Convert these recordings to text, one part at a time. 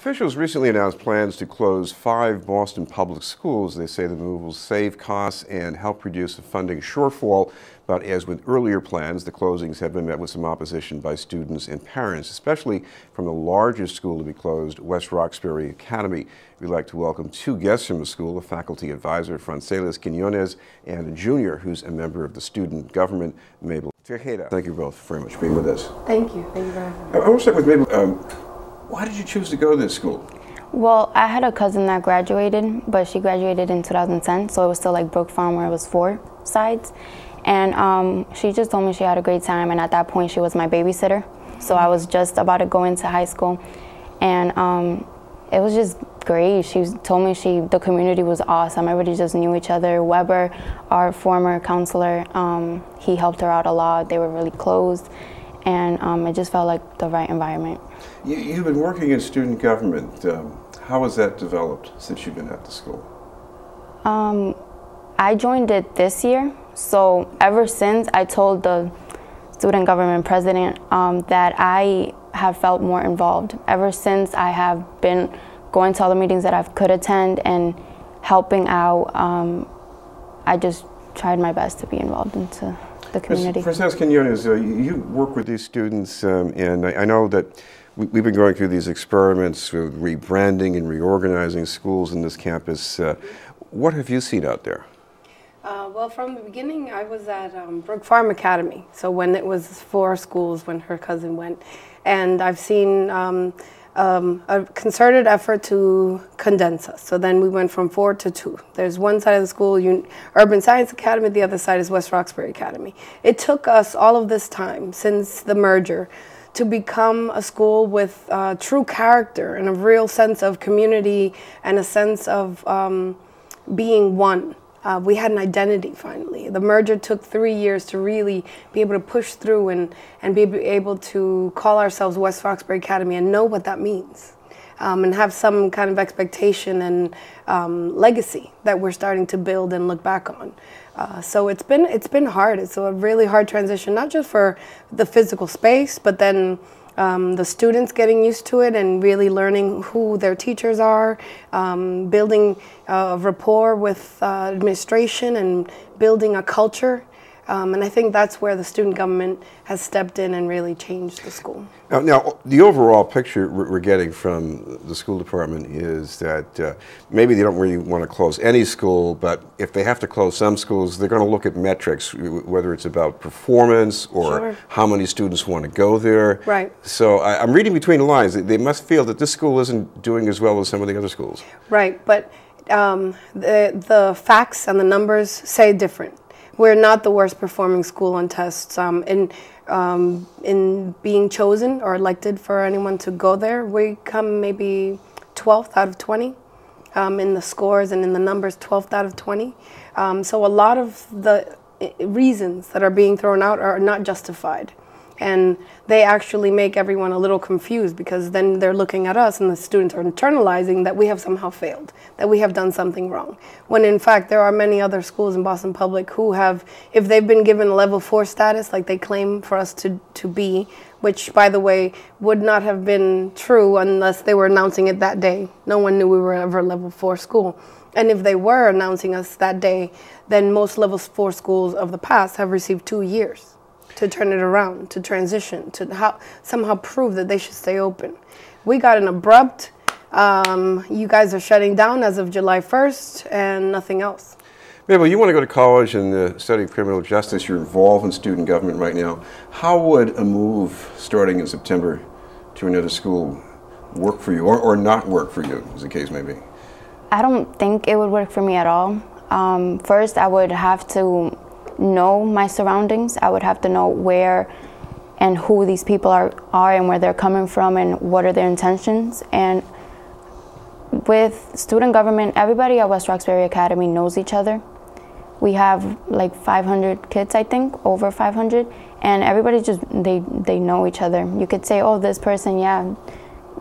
Officials recently announced plans to close 5 Boston public schools. They say the move will save costs and help reduce the funding shortfall. But as with earlier plans, the closings have been met with some opposition by students and parents, especially from the largest school to be closed, West Roxbury Academy. We'd like to welcome 2 guests from the school, a faculty advisor, Francelis Quiñones, and a junior who's a member of the student government, Mabel Tejeda. Thank you both very much for being with us. Thank you. Thank you very much. I want to start with Mabel. Why did you choose to go to this school? Well, I had a cousin that graduated, but she graduated in 2010, so it was still like Brook Farm where it was 4 sides. And she just told me she had a great time, and at that point she was my babysitter. So I was just about to go into high school, and it was just great. She told me the community was awesome. Everybody just knew each other. Weber, our former counselor, he helped her out a lot. They were really close, and it just felt like the right environment. You've been working in student government. How has that developed since you've been at the school? I joined it this year, so ever since I told the student government president that I have felt more involved. Ever since I have been going to all the meetings that I could attend and helping out, I just tried my best to be involved into the community. Francelis Quiñones, you work with these students, and I know that we've been going through these experiments with rebranding and reorganizing schools in this campus. What have you seen out there? Well, from the beginning, I was at Brook Farm Academy. So when it was 4 schools, when her cousin went, and I've seen a concerted effort to condense us. So then we went from 4 to 2. There's one side of the school, Urban Science Academy, the other side is West Roxbury Academy. It took us all of this time since the merger to become a school with true character and a real sense of community and a sense of being one. We had an identity finally. The merger took 3 years to really be able to push through and be able to call ourselves West Roxbury Academy and know what that means. And have some kind of expectation and legacy that we're starting to build and look back on. So it's been hard. It's a really hard transition, not just for the physical space, but then the students getting used to it and really learning who their teachers are, building a rapport with administration and building a culture. And I think that's where the student government has stepped in and really changed the school. Now the overall picture we're getting from the school department is that maybe they don't really want to close any school, but if they have to close some schools, they're going to look at metrics, whether it's about performance or Sure. how many students want to go there. Right. So I'm reading between the lines. They must feel that this school isn't doing as well as some of the other schools. Right, but the facts and the numbers say different. We're not the worst performing school on tests. In being chosen or elected for anyone to go there, we come maybe 12th out of 20 in the scores and in the numbers, 12th out of 20. So a lot of the reasons that are being thrown out are not justified. And they actually make everyone a little confused because then they're looking at us and the students are internalizing that we have somehow failed, that we have done something wrong. When in fact there are many other schools in Boston Public who have, if they've been given a level 4 status like they claim for us to be, which by the way would not have been true unless they were announcing it that day. No one knew we were ever a level 4 school. And if they were announcing us that day, then most level 4 schools of the past have received 2 years. To turn it around, to transition, to somehow prove that they should stay open. We got an abrupt, you guys are shutting down as of July 1st and nothing else. Mabel, you want to go to college and study criminal justice. You're involved in student government right now. How would a move starting in September to another school work for you or not work for you, as the case may be? I don't think it would work for me at all. First, I would have to know my surroundings. I would have to know where and who these people are and where they're coming from and what are their intentions. And with student government, everybody at West Roxbury Academy knows each other. We have like 500 kids, I think, over 500, and everybody just, they know each other. You could say, oh, this person, yeah,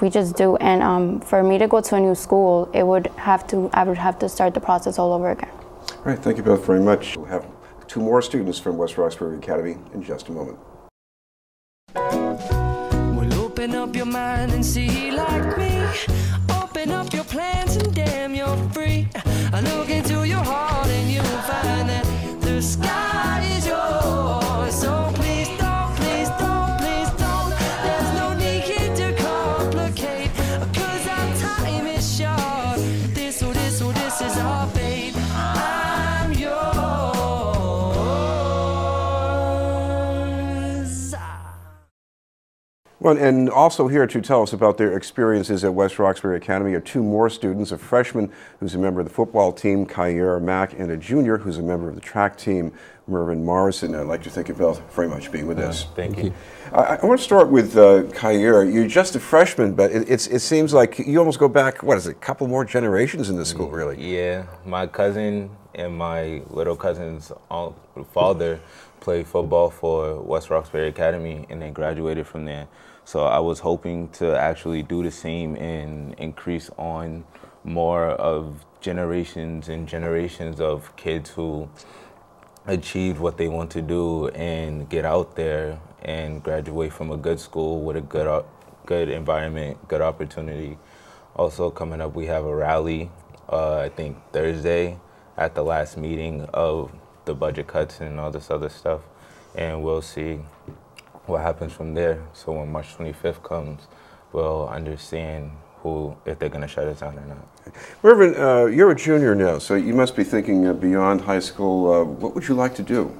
we just do. And for me to go to a new school, I would have to start the process all over again. All right, thank you both very much. We'll have 2 more students from West Roxbury Academy in just a moment. Well, open up your mind and see like me. Well, and also here to tell us about their experiences at West Roxbury Academy are two more students, a freshman who's a member of the football team, Kyra Mack, and a junior who's a member of the track team, Mervyn Morrison. I'd like to thank you both very much for being with us. Thank you. I want to start with Kyra. You're just a freshman, but it seems like you almost go back, what is it, a couple more generations in the school, really? Yeah, my cousin and my little cousin's father played football for West Roxbury Academy and then graduated from there. So I was hoping to actually do the same and increase on more of generations and generations of kids who achieved what they want to do and get out there and graduate from a good school with a good environment, good opportunity. Also coming up, we have a rally, I think Thursday, at the last meeting of the budget cuts and all this other stuff, and we'll see what happens from there. So when March 25th comes, we'll understand if they're going to shut it down or not. Mervyn, you're a junior now, so you must be thinking beyond high school. What would you like to do?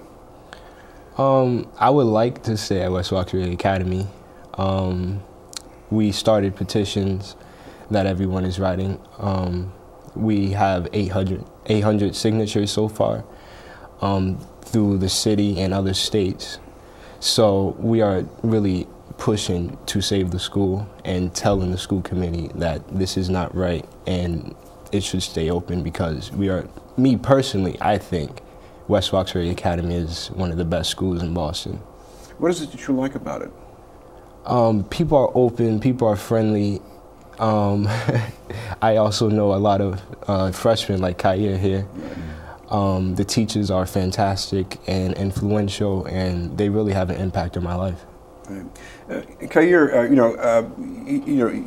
I would like to stay at West Roxbury Academy. We started petitions that everyone is writing. We have 800 signatures so far through the city and other states. So we are really pushing to save the school and telling the school committee that this is not right and it should stay open, because me personally, I think West Roxbury Academy is one of the best schools in Boston. What is it that you like about it? People are open, people are friendly. I also know a lot of freshmen like Kyra here. The teachers are fantastic and influential, and they really have an impact on my life. Kyra,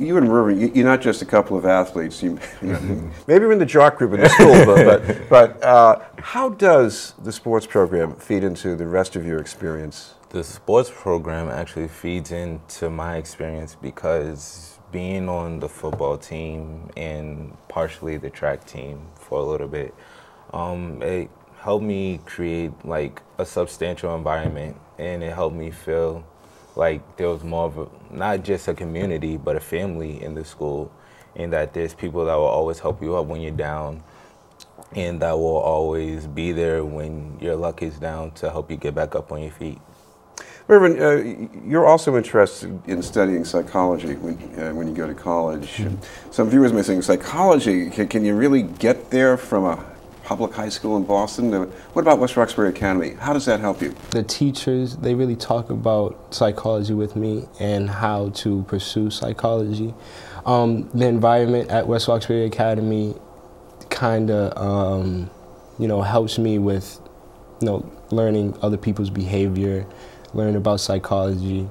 you and Mervyn, you're not just a couple of athletes. Maybe you're in the jock group in the school, but how does the sports program feed into the rest of your experience? The sports program actually feeds into my experience because being on the football team and partially the track team for a little bit, it helped me create like a substantial environment, and it helped me feel like there was more of not just a community, but a family in the school, and that there's people that will always help you up when you're down, and that will always be there when your luck is down to help you get back up on your feet. Mervyn, you're also interested in studying psychology when you go to college. Some viewers may think, psychology, can you really get there from a public high school in Boston? What about West Roxbury Academy? How does that help you? The teachers, they really talk about psychology with me and how to pursue psychology. The environment at West Roxbury Academy kind of, helps me with, learning other people's behavior, learn about psychology.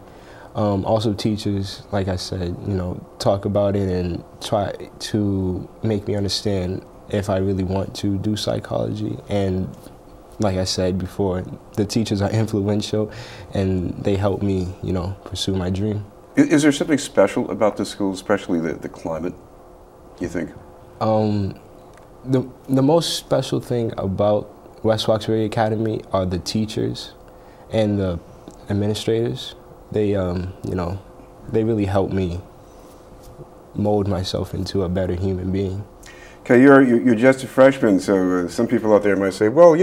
Also teachers, like I said, talk about it and try to make me understand if I really want to do psychology. And like I said before, the teachers are influential and they help me, pursue my dream. Is there something special about the school, especially the climate, you think? The most special thing about West Roxbury Academy are the teachers and the administrators. They, they really help me mold myself into a better human being. Okay, you're just a freshman, so some people out there might say, well,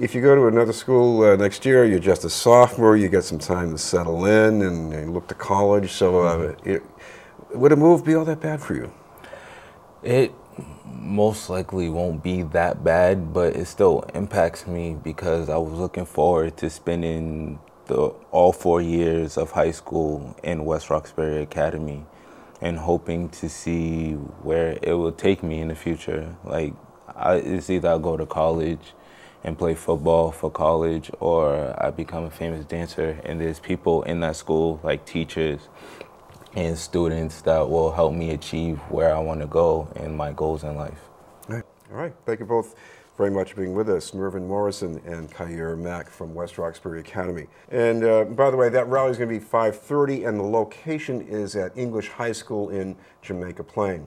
if you go to another school next year, you're just a sophomore, you get some time to settle in and look to college. So would a move be all that bad for you? It most likely won't be that bad, but it still impacts me because I was looking forward to spending all 4 years of high school in West Roxbury Academy and hoping to see where it will take me in the future. Like, it's either I'll go to college and play football for college, or I become a famous dancer, and there's people in that school, like teachers and students, that will help me achieve where I want to go and my goals in life. All right. Thank you both very much for being with us. Mervyn Morrison and Kyra Mack from West Roxbury Academy. And by the way, that rally is going to be 5:30, and the location is at English High School in Jamaica Plain.